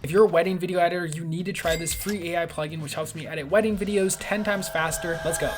If you're a wedding video editor, you need to try this free AI plugin, which helps me edit wedding videos 10 times faster. Let's go.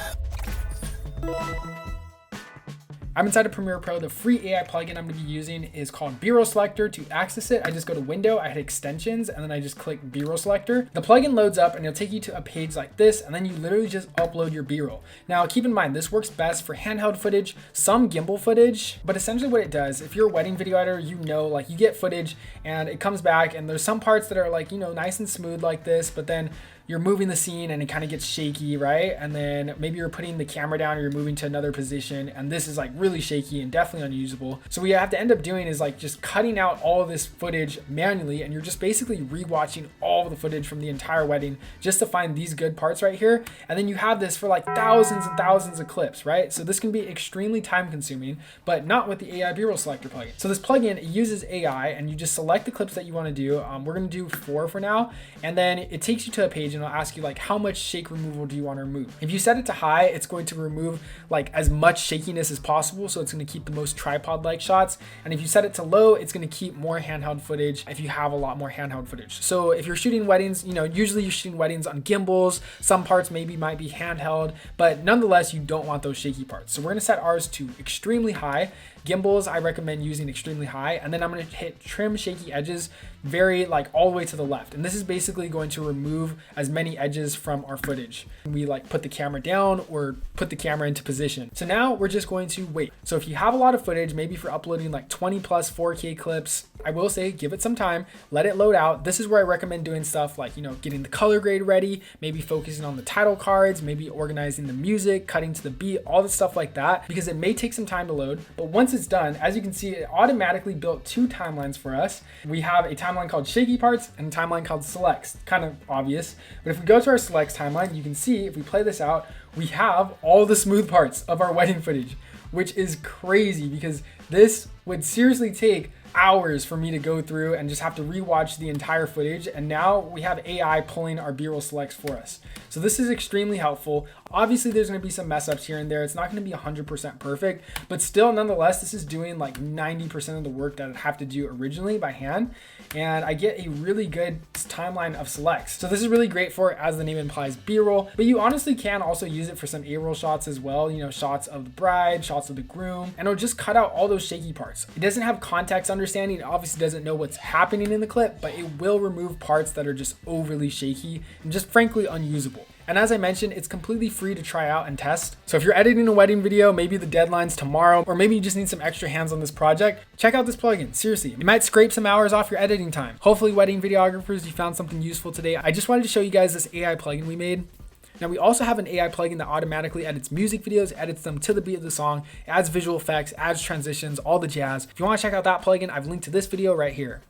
I'm inside of Premiere Pro. The free AI plugin I'm going to be using is called B-roll selector. To access it, I just go to Window, I hit extensions, and then I just click B-roll selector. The plugin loads up and it'll take you to a page like this, and then you literally just upload your B-roll. Now keep in mind, this works best for handheld footage, some gimbal footage, but essentially what it does, if you're a wedding video editor, you know, like you get footage and it comes back and there's some parts that are like, you know, nice and smooth like this, but then you're moving the scene and it kind of gets shaky, right? And then maybe you're putting the camera down or you're moving to another position and this is like really shaky and definitely unusable. So what you have to end up doing is like just cutting out all of this footage manually, and you're just basically rewatching all of the footage from the entire wedding just to find these good parts right here. And then you have this for like thousands and thousands of clips, right? So this can be extremely time consuming, but not with the AI B-roll selector plugin. So this plugin, it uses AI and you just select the clips that you want to do. We're going to do 4 for now. And then it takes you to a page and it'll ask you like, how much shake removal do you want to remove? If you set it to high, it's going to remove like as much shakiness as possible. So it's going to keep the most tripod-like shots. And if you set it to low, it's going to keep more handheld footage if you have a lot more handheld footage. So if you're shooting weddings, you know, usually you're shooting weddings on gimbals. Some parts maybe might be handheld, but nonetheless, you don't want those shaky parts. So we're going to set ours to extremely high. Gimbals, I recommend using extremely high. And then I'm going to hit trim shaky edges very like all the way to the left. And this is basically going to remove as many edges from our footage. We like put the camera down or put the camera into position. So now we're just going to wait. So if you have a lot of footage, maybe for uploading like 20 plus 4K clips, I will say give it some time, let it load out. This is where I recommend doing stuff like, you know, getting the color grade ready, maybe focusing on the title cards, maybe organizing the music, cutting to the beat, all the stuff like that, because it may take some time to load. But once it's done, as you can see, it automatically built 2 timelines for us. We have a timeline called shaky parts and a timeline called selects. Kind of obvious, but if we go to our selects timeline, you can see if we play this out, we have all the smooth parts of our wedding footage, which is crazy because this would seriously take hours for me to go through and just have to rewatch the entire footage. And now we have AI pulling our B-roll selects for us. So this is extremely helpful. Obviously there's going to be some mess ups here and there. It's not going to be 100% perfect, but still nonetheless, this is doing like 90% of the work that I'd have to do originally by hand. And I get a really good timeline of selects. So this is really great for, as the name implies, B-roll, but you honestly can also use it for some A-roll shots as well. You know, shots of the bride, shots of the groom, and it'll just cut out all those shaky parts. It doesn't have context understanding. It obviously doesn't know what's happening in the clip, but it will remove parts that are just overly shaky and just frankly unusable. And as I mentioned, it's completely free to try out and test. So if you're editing a wedding video, maybe the deadline's tomorrow, or maybe you just need some extra hands on this project, check out this plugin. Seriously, it might scrape some hours off your editing time. Hopefully, wedding videographers, you found something useful today. I just wanted to show you guys this AI plugin we made. Now we also have an AI plugin that automatically edits music videos, edits them to the beat of the song, adds visual effects, adds transitions, all the jazz. If you want to check out that plugin, I've linked to this video right here.